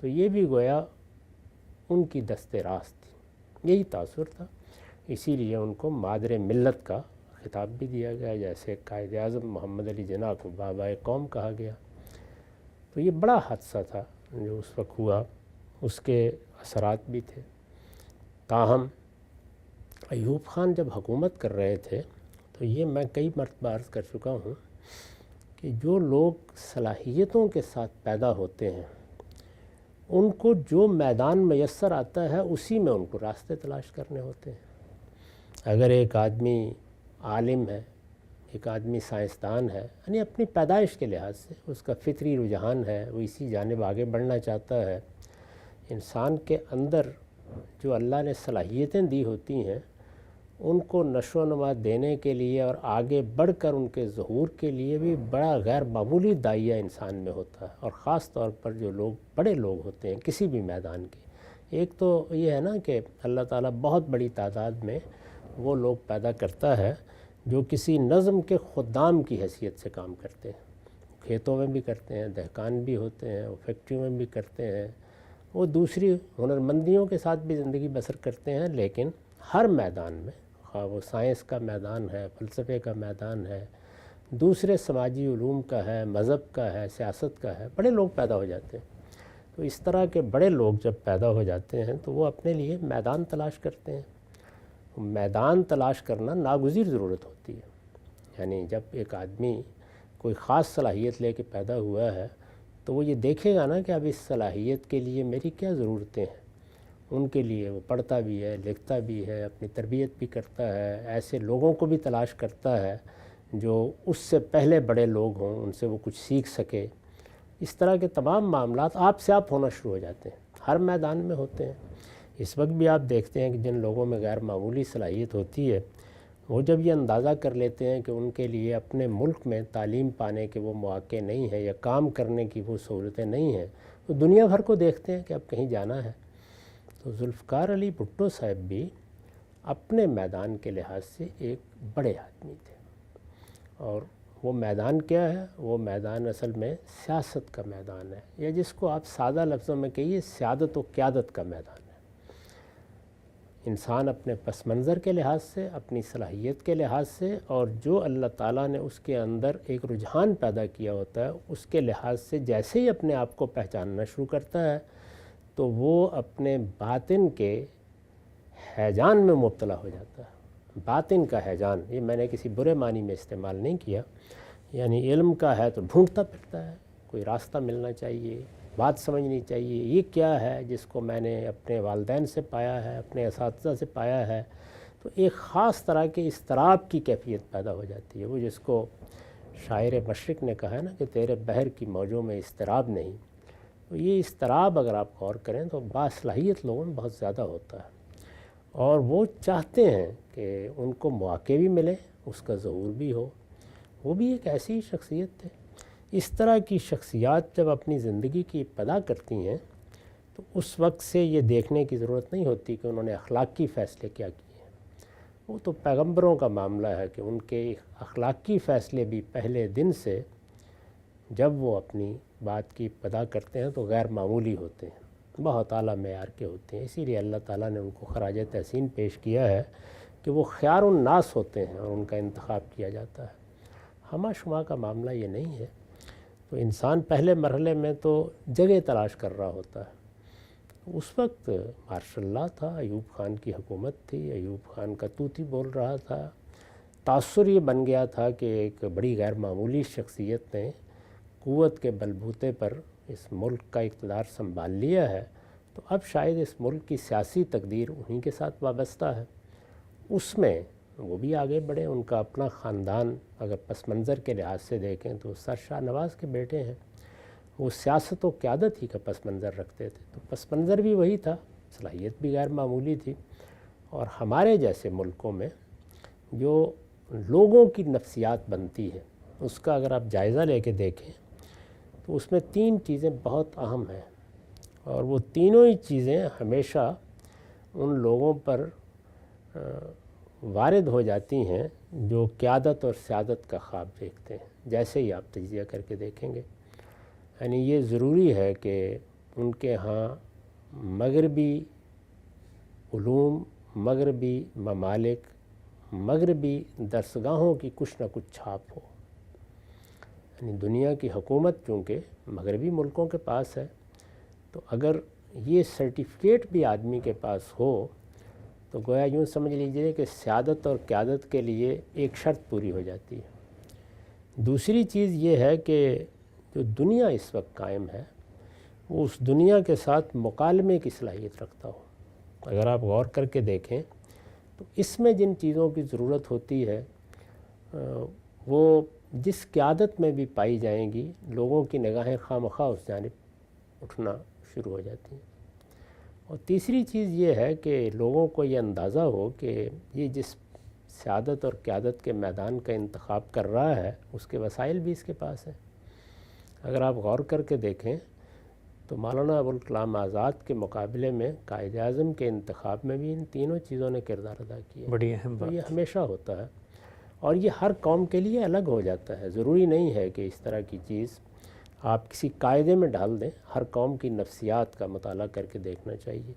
تو یہ بھی گویا ان کی دست راست تھی، یہی تاثر تھا، اسی لیے ان کو مادر ملت کا خطاب بھی دیا گیا، جیسے قائد اعظم محمد علی جناح کو بابائے قوم کہا گیا۔ تو یہ بڑا حادثہ تھا جو اس وقت ہوا، اس کے اثرات بھی تھے۔ تاہم ایوب خان جب حکومت کر رہے تھے تو یہ میں کئی مرتبہ عرض کر چکا ہوں کہ جو لوگ صلاحیتوں کے ساتھ پیدا ہوتے ہیں ان کو جو میدان میسر آتا ہے اسی میں ان کو راستے تلاش کرنے ہوتے ہیں۔ اگر ایک آدمی عالم ہے، ایک آدمی سائنسدان ہے، یعنی اپنی پیدائش کے لحاظ سے اس کا فطری رجحان ہے، وہ اسی جانب آگے بڑھنا چاہتا ہے، انسان کے اندر جو اللہ نے صلاحیتیں دی ہوتی ہیں ان کو نشو و نما دینے کے لیے اور آگے بڑھ کر ان کے ظہور کے لیے بھی بڑا غیر معمولی داعیہ انسان میں ہوتا ہے۔ اور خاص طور پر جو لوگ بڑے لوگ ہوتے ہیں کسی بھی میدان کے، ایک تو یہ ہے نا کہ اللہ تعالیٰ بہت بڑی تعداد میں وہ لوگ پیدا کرتا ہے جو کسی نظم کے خدام کی حیثیت سے کام کرتے ہیں، کھیتوں میں بھی کرتے ہیں، دہقان بھی ہوتے ہیں، وہ فیکٹریوں میں بھی کرتے ہیں، وہ دوسری ہنرمندیوں کے ساتھ بھی زندگی بسر کرتے ہیں، لیکن ہر میدان میں، خواہ وہ سائنس کا میدان ہے، فلسفے کا میدان ہے، دوسرے سماجی علوم کا ہے، مذہب کا ہے، سیاست کا ہے، بڑے لوگ پیدا ہو جاتے ہیں۔ تو اس طرح کے بڑے لوگ جب پیدا ہو جاتے ہیں تو وہ اپنے لیے میدان تلاش کرتے ہیں۔ میدان تلاش کرنا ناگزیر ضرورت ہوتی ہے، یعنی جب ایک آدمی کوئی خاص صلاحیت لے کے پیدا ہوا ہے تو وہ یہ دیکھے گا نا کہ اب اس صلاحیت کے لیے میری کیا ضرورتیں ہیں، ان کے لیے وہ پڑھتا بھی ہے، لکھتا بھی ہے، اپنی تربیت بھی کرتا ہے، ایسے لوگوں کو بھی تلاش کرتا ہے جو اس سے پہلے بڑے لوگ ہوں، ان سے وہ کچھ سیکھ سکے۔ اس طرح کے تمام معاملات آپ سے آپ ہونا شروع ہو جاتے ہیں، ہر میدان میں ہوتے ہیں۔ اس وقت بھی آپ دیکھتے ہیں کہ جن لوگوں میں غیر معمولی صلاحیت ہوتی ہے وہ جب یہ اندازہ کر لیتے ہیں کہ ان کے لیے اپنے ملک میں تعلیم پانے کے وہ مواقع نہیں ہیں یا کام کرنے کی وہ سہولتیں نہیں ہیں، تو دنیا بھر کو دیکھتے ہیں کہ اب کہیں جانا ہے۔ تو ذوالفقار علی بھٹو صاحب بھی اپنے میدان کے لحاظ سے ایک بڑے آدمی تھے، اور وہ میدان کیا ہے؟ وہ میدان اصل میں سیاست کا میدان ہے، یا جس کو آپ سادہ لفظوں میں کہیے سیادت و قیادت کا میدان ہے۔ انسان اپنے پس منظر کے لحاظ سے، اپنی صلاحیت کے لحاظ سے، اور جو اللہ تعالیٰ نے اس کے اندر ایک رجحان پیدا کیا ہوتا ہے اس کے لحاظ سے جیسے ہی اپنے آپ کو پہچاننا شروع کرتا ہے تو وہ اپنے باطن کے ہیجان میں مبتلا ہو جاتا ہے۔ باطن کا ہیجان، یہ میں نے کسی برے معنی میں استعمال نہیں کیا، یعنی علم کا ہے تو ڈھونڈتا پھرتا ہے، کوئی راستہ ملنا چاہیے، بات سمجھنی چاہیے، یہ کیا ہے جس کو میں نے اپنے والدین سے پایا ہے، اپنے اساتذہ سے پایا ہے۔ تو ایک خاص طرح کے اضطراب کی کیفیت پیدا ہو جاتی ہے، وہ جس کو شاعر مشرق نے کہا ہے نا کہ تیرے بحر کی موجوں میں اضطراب نہیں۔ تو یہ اضطراب اگر آپ غور کریں تو باصلاحیت لوگوں میں بہت زیادہ ہوتا ہے، اور وہ چاہتے ہیں کہ ان کو مواقع بھی ملے، اس کا ظہور بھی ہو۔ وہ بھی ایک ایسی شخصیت تھے۔ اس طرح کی شخصیات جب اپنی زندگی کی ابتدا کرتی ہیں تو اس وقت سے یہ دیکھنے کی ضرورت نہیں ہوتی کہ انہوں نے اخلاقی فیصلے کیا کیے ہیں، وہ تو پیغمبروں کا معاملہ ہے کہ ان کے اخلاقی فیصلے بھی پہلے دن سے جب وہ اپنی بات کی ابتدا کرتے ہیں تو غیر معمولی ہوتے ہیں، بہت اعلیٰ معیار کے ہوتے ہیں۔ اسی لیے اللہ تعالیٰ نے ان کو خراج تحسین پیش کیا ہے کہ وہ خیار الناس ہوتے ہیں اور ان کا انتخاب کیا جاتا ہے۔ ہمہ شمہ کا معاملہ یہ نہیں ہے۔ تو انسان پہلے مرحلے میں تو جگہ تلاش کر رہا ہوتا ہے۔ اس وقت ماشاء اللہ تھا، ایوب خان کی حکومت تھی، ایوب خان کا توتی بول رہا تھا، تاثر یہ بن گیا تھا کہ ایک بڑی غیر معمولی شخصیت نے قوت کے بلبوتے پر اس ملک کا اقتدار سنبھال لیا ہے، تو اب شاید اس ملک کی سیاسی تقدیر انہی کے ساتھ وابستہ ہے۔ اس میں وہ بھی آگے بڑھے، ان کا اپنا خاندان اگر پس منظر کے لحاظ سے دیکھیں تو سر شاہ نواز کے بیٹے ہیں، وہ سیاست و قیادت ہی کا پس منظر رکھتے تھے، تو پس منظر بھی وہی تھا، صلاحیت بھی غیر معمولی تھی۔ اور ہمارے جیسے ملکوں میں جو لوگوں کی نفسیات بنتی ہے اس کا اگر آپ جائزہ لے کے دیکھیں تو اس میں 3 چیزیں بہت اہم ہیں، اور وہ تینوں ہی چیزیں ہمیشہ ان لوگوں پر وارد ہو جاتی ہیں جو قیادت اور سیادت کا خواب دیکھتے ہیں، جیسے ہی آپ تجزیہ کر کے دیکھیں گے۔ یعنی یہ ضروری ہے کہ ان کے ہاں مغربی علوم، مغربی ممالک، مغربی درسگاہوں کی کچھ نہ کچھ چھاپ ہو. یعنی دنیا کی حکومت چونکہ مغربی ملکوں کے پاس ہے، تو اگر یہ سرٹیفکیٹ بھی آدمی کے پاس ہو تو گویا یوں سمجھ لیجئے کہ سیادت اور قیادت کے لیے ایک شرط پوری ہو جاتی ہے. دوسری چیز یہ ہے کہ جو دنیا اس وقت قائم ہے وہ اس دنیا کے ساتھ مکالمے کی صلاحیت رکھتا ہو. اگر آپ غور کر کے دیکھیں تو اس میں جن چیزوں کی ضرورت ہوتی ہے وہ جس قیادت میں بھی پائی جائیں گی، لوگوں کی نگاہیں خواہ مخواہ اس جانب اٹھنا شروع ہو جاتی ہیں. اور تیسری چیز یہ ہے کہ لوگوں کو یہ اندازہ ہو کہ یہ جس سیادت اور قیادت کے میدان کا انتخاب کر رہا ہے اس کے وسائل بھی اس کے پاس ہیں. اگر آپ غور کر کے دیکھیں تو مولانا ابوالکلام آزاد کے مقابلے میں قائد اعظم کے انتخاب میں بھی ان تینوں چیزوں نے کردار ادا کیا. بڑی اہم بات. یہ ہمیشہ ہوتا ہے اور یہ ہر قوم کے لیے الگ ہو جاتا ہے. ضروری نہیں ہے کہ اس طرح کی چیز آپ کسی قاعدے میں ڈال دیں. ہر قوم کی نفسیات کا مطالعہ کر کے دیکھنا چاہیے.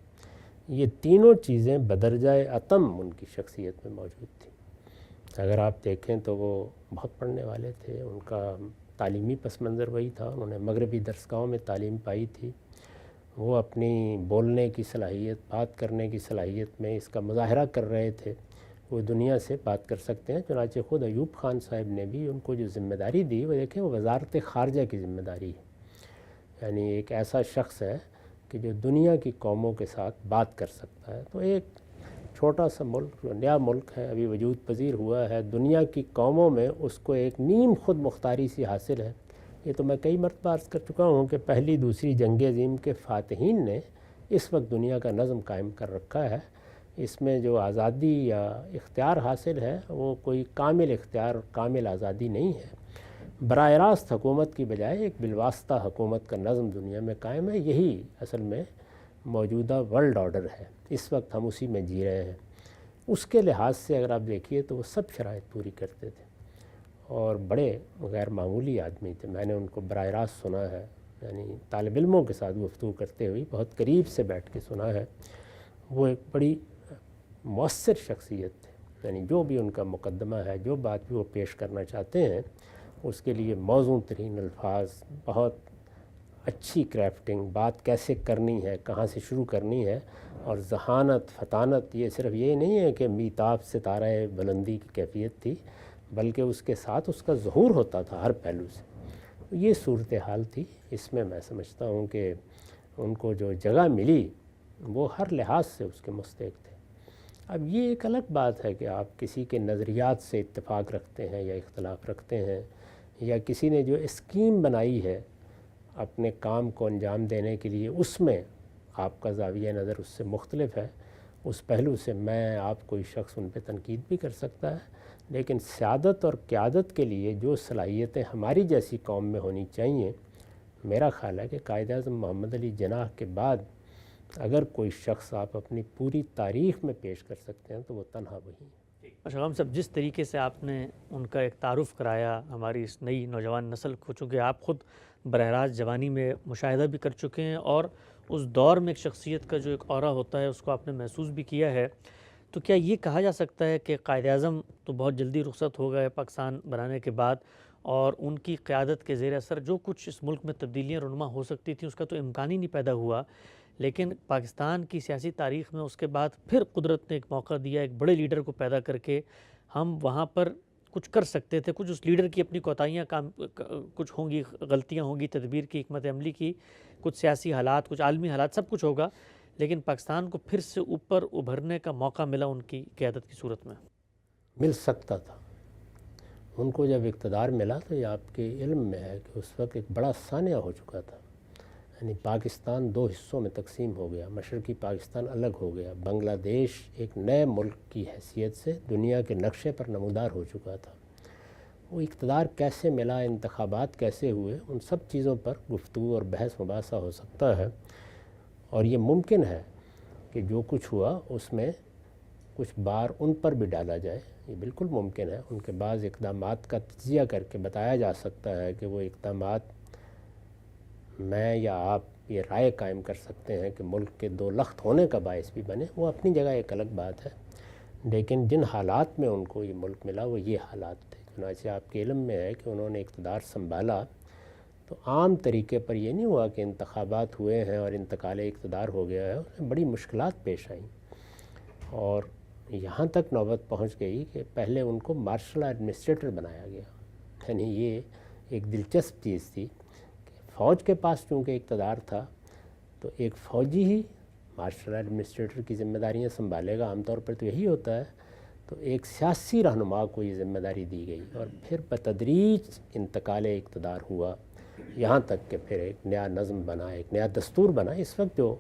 یہ تینوں چیزیں بدرجۂ اتم ان کی شخصیت میں موجود تھیں. اگر آپ دیکھیں تو وہ بہت پڑھنے والے تھے، ان کا تعلیمی پس منظر وہی تھا، انہوں نے مغربی درسگاہوں میں تعلیم پائی تھی. وہ اپنی بولنے کی صلاحیت، بات کرنے کی صلاحیت میں اس کا مظاہرہ کر رہے تھے. وہ دنیا سے بات کر سکتے ہیں. چنانچہ خود ایوب خان صاحب نے بھی ان کو جو ذمہ داری دی وہ دیکھیں وہ وزارت خارجہ کی ذمہ داری ہے. یعنی ایک ایسا شخص ہے کہ جو دنیا کی قوموں کے ساتھ بات کر سکتا ہے. تو ایک چھوٹا سا ملک جو نیا ملک ہے، ابھی وجود پذیر ہوا ہے، دنیا کی قوموں میں اس کو ایک نیم خود مختاری سی حاصل ہے. یہ تو میں کئی مرتبہ عرض کر چکا ہوں کہ پہلی دوسری جنگ عظیم کے فاتحین نے اس وقت دنیا کا نظم قائم کر رکھا ہے. اس میں جو آزادی یا اختیار حاصل ہے وہ کوئی کامل اختیار اور کامل آزادی نہیں ہے. براہ راست حکومت کی بجائے ایک بالواسطہ حکومت کا نظم دنیا میں قائم ہے. یہی اصل میں موجودہ ورلڈ آرڈر ہے. اس وقت ہم اسی میں جی رہے ہیں. اس کے لحاظ سے اگر آپ دیکھیے تو وہ سب شرائط پوری کرتے تھے اور بڑے غیر معمولی آدمی تھے. میں نے ان کو براہ راست سنا ہے، یعنی طالب علموں کے ساتھ گفتگو کرتے ہوئے بہت قریب سے بیٹھ کے سنا ہے. وہ ایک بڑی مؤثر شخصیت تھے. یعنی جو بھی ان کا مقدمہ ہے، جو بات بھی وہ پیش کرنا چاہتے ہیں، اس کے لیے موزوں ترین الفاظ، بہت اچھی کریفٹنگ، بات کیسے کرنی ہے، کہاں سے شروع کرنی ہے، اور ذہانت، فطانت. یہ صرف یہ نہیں ہے کہ میتاب ستارہ بلندی کی کیفیت تھی، بلکہ اس کے ساتھ اس کا ظہور ہوتا تھا ہر پہلو سے. یہ صورتحال تھی. اس میں میں سمجھتا ہوں کہ ان کو جو جگہ ملی وہ ہر لحاظ سے اس کے مستحق تھے. اب یہ ایک الگ بات ہے کہ آپ کسی کے نظریات سے اتفاق رکھتے ہیں یا اختلاف رکھتے ہیں، یا کسی نے جو اسکیم بنائی ہے اپنے کام کو انجام دینے کے لیے اس میں آپ کا زاویہ نظر اس سے مختلف ہے. اس پہلو سے میں آپ کوئی شخص ان پہ تنقید بھی کر سکتا ہے، لیکن سیادت اور قیادت کے لیے جو صلاحیتیں ہماری جیسی قوم میں ہونی چاہیے، میرا خیال ہے کہ قائد اعظم محمد علی جناح کے بعد اگر کوئی شخص آپ اپنی پوری تاریخ میں پیش کر سکتے ہیں تو وہ تنہا وہی ہے. اشغام صاحب، جس طریقے سے آپ نے ان کا ایک تعارف کرایا ہماری اس نئی نوجوان نسل کو، چونکہ آپ خود براہ راست جوانی میں مشاہدہ بھی کر چکے ہیں اور اس دور میں ایک شخصیت کا جو ایک اورا ہوتا ہے اس کو آپ نے محسوس بھی کیا ہے، تو کیا یہ کہا جا سکتا ہے کہ قائد اعظم تو بہت جلدی رخصت ہو گئے پاکستان بنانے کے بعد، اور ان کی قیادت کے زیر اثر جو کچھ اس ملک میں تبدیلیاں رونما ہو سکتی تھیں اس کا تو امکان ہی نہیں پیدا ہوا، لیکن پاکستان کی سیاسی تاریخ میں اس کے بعد پھر قدرت نے ایک موقع دیا ایک بڑے لیڈر کو پیدا کر کے ہم وہاں پر کچھ کر سکتے تھے. کچھ اس لیڈر کی اپنی کوتاہیاں کچھ ہوں گی، غلطیاں ہوں گی، تدبیر کی، حکمت عملی کی، کچھ سیاسی حالات، کچھ عالمی حالات، سب کچھ ہوگا، لیکن پاکستان کو پھر سے اوپر ابھرنے کا موقع ملا ان کی قیادت کی صورت میں. مل سکتا تھا. ان کو جب اقتدار ملا تو یہ آپ کے علم میں ہے کہ اس وقت ایک بڑا سانحہ ہو چکا تھا. یعنی پاکستان دو حصوں میں تقسیم ہو گیا. مشرقی پاکستان الگ ہو گیا. بنگلہ دیش ایک نئے ملک کی حیثیت سے دنیا کے نقشے پر نمودار ہو چکا تھا. وہ اقتدار کیسے ملا، انتخابات کیسے ہوئے، ان سب چیزوں پر گفتگو اور بحث مباحثہ ہو سکتا ہے. اور یہ ممکن ہے کہ جو کچھ ہوا اس میں کچھ بار ان پر بھی ڈالا جائے. یہ بالکل ممکن ہے. ان کے بعض اقدامات کا تجزیہ کر کے بتایا جا سکتا ہے کہ وہ اقدامات میں یا آپ یہ رائے قائم کر سکتے ہیں کہ ملک کے دو لخت ہونے کا باعث بھی بنے، وہ اپنی جگہ ایک الگ بات ہے، لیکن جن حالات میں ان کو یہ ملک ملا وہ یہ حالات تھے۔ چنانچہ آپ کے علم میں ہے کہ انہوں نے اقتدار سنبھالا تو عام طریقے پر یہ نہیں ہوا کہ انتخابات ہوئے ہیں اور انتقال اقتدار ہو گیا ہے، انہیں بڑی مشکلات پیش آئیں، اور یہاں تک نوبت پہنچ گئی کہ پہلے ان کو مارشل ایڈمنسٹریٹر بنایا گیا۔ یعنی یہ ایک دلچسپ چیز تھی کہ فوج کے پاس چونکہ اقتدار تھا تو ایک فوجی ہی مارشل ایڈمنسٹریٹر کی ذمہ داریاں سنبھالے گا، عام طور پر تو یہی ہوتا ہے، تو ایک سیاسی رہنما کو یہ ذمہ داری دی گئی، اور پھر بتدریج انتقال اقتدار ہوا، یہاں تک کہ پھر ایک نیا نظم بنا، ایک نیا دستور بنا۔ اس وقت جو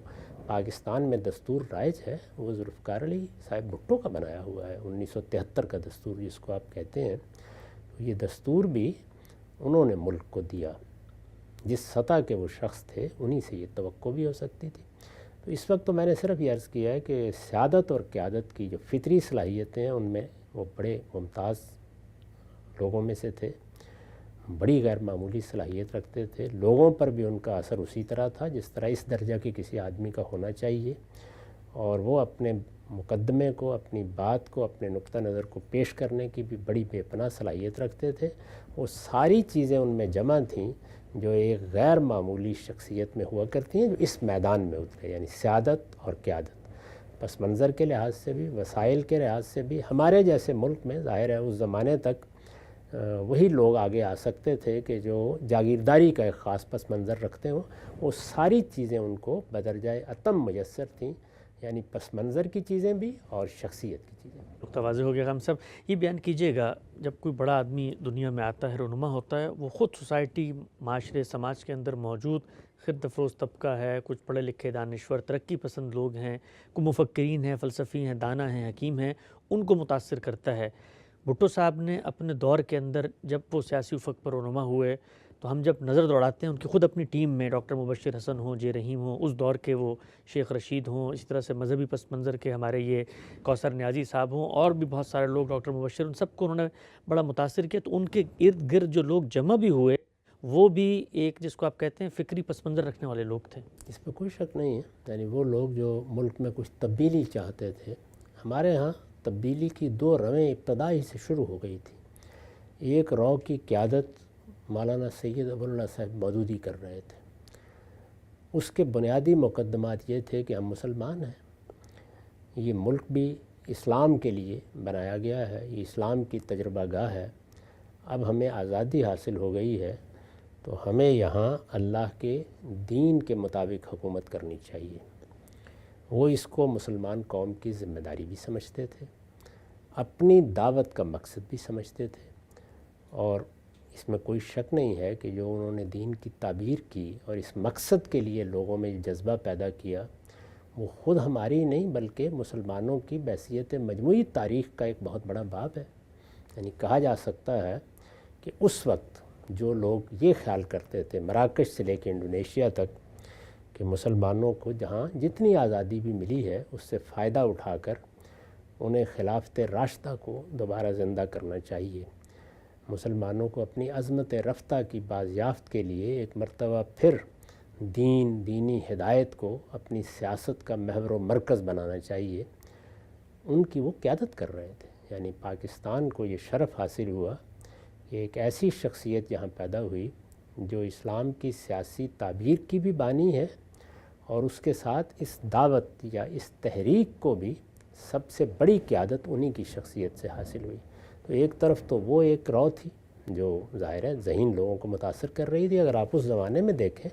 پاکستان میں دستور رائج ہے وہ ذوالفقار علی صاحب بھٹو کا بنایا ہوا ہے، 1973 کا دستور جس کو آپ کہتے ہیں۔ تو یہ دستور بھی انہوں نے ملک کو دیا، جس سطح کے وہ شخص تھے انہی سے یہ توقع بھی ہو سکتی تھی۔ تو اس وقت تو میں نے صرف یہ عرض کیا ہے کہ سیادت اور قیادت کی جو فطری صلاحیتیں ہیں ان میں وہ بڑے ممتاز لوگوں میں سے تھے، بڑی غیر معمولی صلاحیت رکھتے تھے، لوگوں پر بھی ان کا اثر اسی طرح تھا جس طرح اس درجہ کے کسی آدمی کا ہونا چاہیے، اور وہ اپنے مقدمے کو، اپنی بات کو، اپنے نقطہ نظر کو پیش کرنے کی بھی بڑی بے پناہ صلاحیت رکھتے تھے۔ وہ ساری چیزیں ان میں جمع تھیں جو ایک غیر معمولی شخصیت میں ہوا کرتی ہیں جو اس میدان میں اترے، یعنی سیادت اور قیادت۔ پس منظر کے لحاظ سے بھی، وسائل کے لحاظ سے بھی، ہمارے جیسے ملک میں ظاہر ہے اس زمانے تک وہی لوگ آگے آ سکتے تھے کہ جو جاگیرداری کا ایک خاص پس منظر رکھتے ہوں، وہ ساری چیزیں ان کو بدرجۂ اتم میسر تھیں، یعنی پس منظر کی چیزیں بھی اور شخصیت کی چیزیں بھی۔ نقطہ واضح ہو گیا۔ ہم سب یہ بیان کیجیے گا، جب کوئی بڑا آدمی دنیا میں آتا ہے، رونما ہوتا ہے، وہ خود سوسائٹی، معاشرے، سماج کے اندر موجود خرد افروز طبقہ ہے، کچھ پڑھے لکھے دانشور ترقی پسند لوگ ہیں، کوئی مفکرین ہیں، فلسفی ہیں، دانا ہیں، حکیم ہیں، ان کو متاثر کرتا ہے۔ بھٹو صاحب نے اپنے دور کے اندر جب وہ سیاسی افق پر رونما ہوئے تو ہم جب نظر دوڑاتے ہیں ان کی خود اپنی ٹیم میں ڈاکٹر مبشر حسن ہوں، جے رحیم ہوں، اس دور کے وہ شیخ رشید ہوں، اسی طرح سے مذہبی پس منظر کے ہمارے یہ کوثر نیازی صاحب ہوں، اور بھی بہت سارے لوگ، ڈاکٹر مبشر، ان سب کو انہوں نے بڑا متاثر کیا۔ تو ان کے ارد گرد جو لوگ جمع بھی ہوئے وہ بھی ایک جس کو آپ کہتے ہیں فکری پس منظر رکھنے والے لوگ تھے۔ اس پہ کوئی شک نہیں ہے، یعنی وہ لوگ جو ملک میں کچھ تبدیلی چاہتے تھے۔ ہمارے ہاں تبدیلی کی دو رویں ابتدا ہی سے شروع ہو گئی تھی۔ ایک رو کی قیادت مولانا سید ابو اللہ صاحب مودودی کر رہے تھے، اس کے بنیادی مقدمات یہ تھے کہ ہم مسلمان ہیں، یہ ملک بھی اسلام کے لیے بنایا گیا ہے، یہ اسلام کی تجربہ گاہ ہے، اب ہمیں آزادی حاصل ہو گئی ہے تو ہمیں یہاں اللہ کے دین کے مطابق حکومت کرنی چاہیے۔ وہ اس کو مسلمان قوم کی ذمہ داری بھی سمجھتے تھے، اپنی دعوت کا مقصد بھی سمجھتے تھے، اور اس میں کوئی شک نہیں ہے کہ جو انہوں نے دین کی تعبیر کی اور اس مقصد کے لیے لوگوں میں جذبہ پیدا کیا، وہ خود ہماری نہیں بلکہ مسلمانوں کی بحیثیت مجموعی تاریخ کا ایک بہت بڑا باب ہے۔ یعنی کہا جا سکتا ہے کہ اس وقت جو لوگ یہ خیال کرتے تھے مراکش سے لے کے انڈونیشیا تک کہ مسلمانوں کو جہاں جتنی آزادی بھی ملی ہے اس سے فائدہ اٹھا کر انہیں خلافت راشدہ کو دوبارہ زندہ کرنا چاہیے، مسلمانوں کو اپنی عظمت رفتہ کی بازیافت کے لیے ایک مرتبہ پھر دینی ہدایت کو اپنی سیاست کا محور و مرکز بنانا چاہیے، ان کی وہ قیادت کر رہے تھے۔ یعنی پاکستان کو یہ شرف حاصل ہوا کہ ایک ایسی شخصیت یہاں پیدا ہوئی جو اسلام کی سیاسی تعبیر کی بھی بانی ہے، اور اس کے ساتھ اس دعوت یا اس تحریک کو بھی سب سے بڑی قیادت انہی کی شخصیت سے حاصل ہوئی۔ تو ایک طرف تو وہ ایک رو تھی جو ظاہر ہے ذہین لوگوں کو متاثر کر رہی تھی۔ اگر آپ اس زمانے میں دیکھیں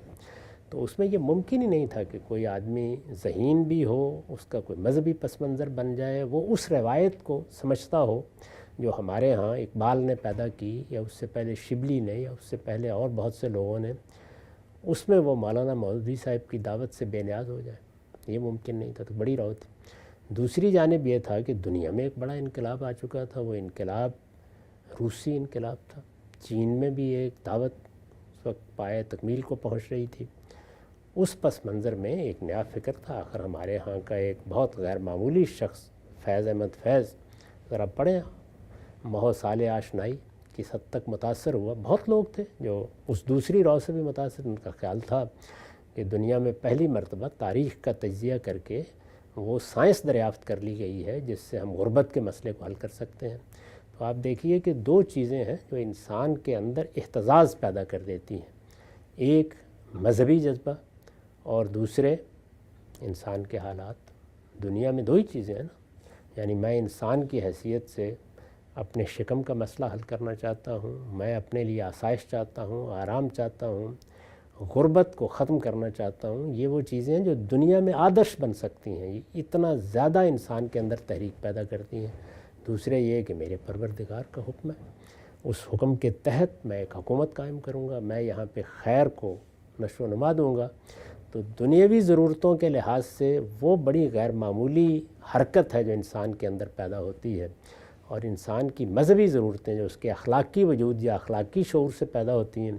تو اس میں یہ ممکن ہی نہیں تھا کہ کوئی آدمی ذہین بھی ہو، اس کا کوئی مذہبی پس منظر بن جائے، وہ اس روایت کو سمجھتا ہو جو ہمارے ہاں اقبال نے پیدا کی، یا اس سے پہلے شبلی نے، یا اس سے پہلے اور بہت سے لوگوں نے، اس میں وہ مولانا مودودی صاحب کی دعوت سے بے نیاز ہو جائے، یہ ممکن نہیں تھا۔ تو بڑی رو تھی۔ دوسری جانب یہ تھا کہ دنیا میں ایک بڑا انقلاب آ چکا تھا، وہ انقلاب روسی انقلاب تھا۔ چین میں بھی ایک دعوت اس وقت پائے تکمیل کو پہنچ رہی تھی۔ اس پس منظر میں ایک نیا فکر تھا۔ آخر ہمارے ہاں کا ایک بہت غیر معمولی شخص فیض احمد فیض، ذرا پڑھیں مہو سال آشنائی، کس حد تک متاثر ہوا۔ بہت لوگ تھے جو اس دوسری رو سے بھی متاثر، ان کا خیال تھا کہ دنیا میں پہلی مرتبہ تاریخ کا تجزیہ کر کے وہ سائنس دریافت کر لی گئی ہے جس سے ہم غربت کے مسئلے کو حل کر سکتے ہیں۔ تو آپ دیکھیے کہ دو چیزیں ہیں جو انسان کے اندر اہتزاز پیدا کر دیتی ہیں، ایک مذہبی جذبہ اور دوسرے انسان کے حالات۔ دنیا میں دو ہی چیزیں ہیں نا، یعنی میں انسان کی حیثیت سے اپنے شکم کا مسئلہ حل کرنا چاہتا ہوں، میں اپنے لیے آسائش چاہتا ہوں، آرام چاہتا ہوں، غربت کو ختم کرنا چاہتا ہوں۔ یہ وہ چیزیں ہیں جو دنیا میں آدرش بن سکتی ہیں، یہ اتنا زیادہ انسان کے اندر تحریک پیدا کرتی ہیں۔ دوسرے یہ کہ میرے پروردگار کا حکم ہے، اس حکم کے تحت میں ایک حکومت قائم کروں گا، میں یہاں پہ خیر کو نشو و نما دوں گا۔ تو دنیاوی ضرورتوں کے لحاظ سے وہ بڑی غیر معمولی حرکت ہے جو انسان کے اندر پیدا ہوتی ہے، اور انسان کی مذہبی ضرورتیں جو اس کے اخلاقی وجود یا اخلاقی شعور سے پیدا ہوتی ہیں،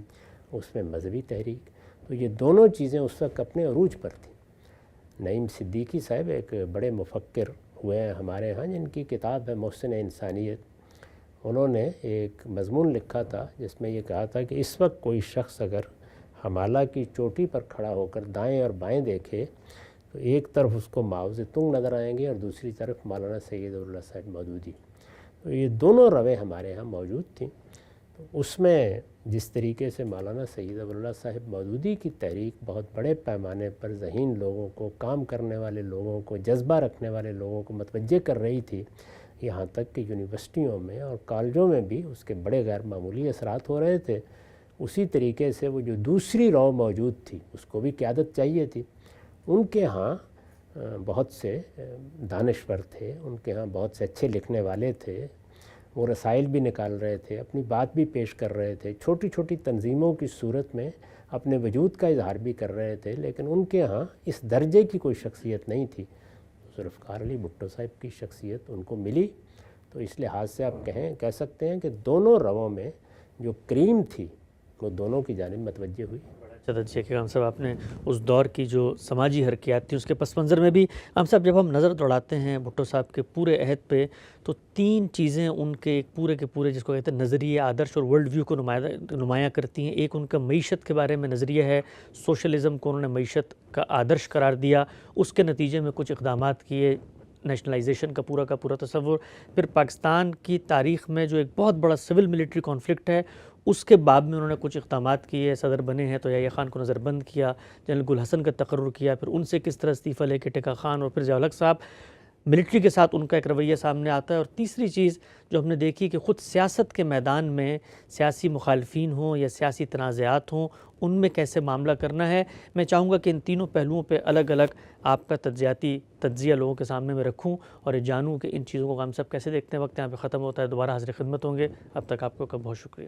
اس میں مذہبی تحریک۔ تو یہ دونوں چیزیں اس وقت اپنے عروج پر تھیں۔ نعیم صدیقی صاحب ایک بڑے مفکر ہوئے ہیں ہمارے ہاں، جن کی کتاب ہے محسن انسانیت۔ انہوں نے ایک مضمون لکھا تھا جس میں یہ کہا تھا کہ اس وقت کوئی شخص اگر ہمالہ کی چوٹی پر کھڑا ہو کر دائیں اور بائیں دیکھے تو ایک طرف اس کو ماؤ زیتونگ نظر آئیں گے اور دوسری طرف مولانا سید ولي اللہ صاحب مودودی۔ تو یہ دونوں رویں ہمارے ہاں موجود تھیں۔ تو اس میں جس طریقے سے مولانا سید ولي اللہ صاحب مودودی کی تحریک بہت بڑے پیمانے پر ذہین لوگوں کو، کام کرنے والے لوگوں کو، جذبہ رکھنے والے لوگوں کو متوجہ کر رہی تھی، یہاں تک کہ یونیورسٹیوں میں اور کالجوں میں بھی اس کے بڑے غیر معمولی اثرات ہو رہے تھے، اسی طریقے سے وہ جو دوسری رو موجود تھی اس کو بھی قیادت چاہیے تھی۔ ان کے ہاں بہت سے دانشور تھے، ان کے ہاں بہت سے اچھے لکھنے والے تھے، وہ رسائل بھی نکال رہے تھے، اپنی بات بھی پیش کر رہے تھے، چھوٹی چھوٹی تنظیموں کی صورت میں اپنے وجود کا اظہار بھی کر رہے تھے، لیکن ان کے ہاں اس درجے کی کوئی شخصیت نہیں تھی۔ ذوالفقار علی بھٹو صاحب کی شخصیت ان کو ملی۔ تو اس لحاظ سے آپ کہہ سکتے ہیں کہ دونوں رووں میں جو کریم تھی وہ دونوں کی جانب متوجہ ہوئی۔ تجزیہ کے غام صاحب آپ نے اس دور کی جو سماجی حرکیات تھیں اس کے پس منظر میں بھی غام صاحب جب ہم نظر دوڑاتے ہیں بھٹو صاحب کے پورے عہد پہ تو تین چیزیں ان کے ایک پورے کے پورے جس کو کہتے ہیں نظریے، آدرش اور ورلڈ ویو کو نمایاں کرتی ہیں۔ ایک ان کا معیشت کے بارے میں نظریہ ہے، سوشلزم کو انہوں نے معیشت کا آدرش قرار دیا، اس کے نتیجے میں کچھ اقدامات کیے، نیشنلائزیشن کا پورا تصور۔ پھر پاکستان کی تاریخ میں جو ایک بہت بڑا سول ملٹری کانفلکٹ ہے اس کے بعد میں انہوں نے کچھ اقدامات کیے، صدر بنے ہیں تو یحییٰ خان کو نظر بند کیا، جنرل گل حسن کا تقرر کیا، پھر ان سے کس طرح استعفیٰ لے کے ٹیکا خان اور پھر ضیاء الحق صاحب، ملٹری کے ساتھ ان کا ایک رویہ سامنے آتا ہے۔ اور تیسری چیز جو ہم نے دیکھی کہ خود سیاست کے میدان میں سیاسی مخالفین ہوں یا سیاسی تنازعات ہوں ان میں کیسے معاملہ کرنا ہے۔ میں چاہوں گا کہ ان تینوں پہلوؤں پہ الگ الگ آپ کا تجزیہ لوگوں کے سامنے میں رکھوں اور یہ جانوں کہ ان چیزوں کو غام صاحب کیسے دیکھتے ہیں۔ وقت یہاں پہ ختم ہوتا ہے، دوبارہ حاضر خدمت ہوں گے، اب تک آپ کو بہت شکریہ۔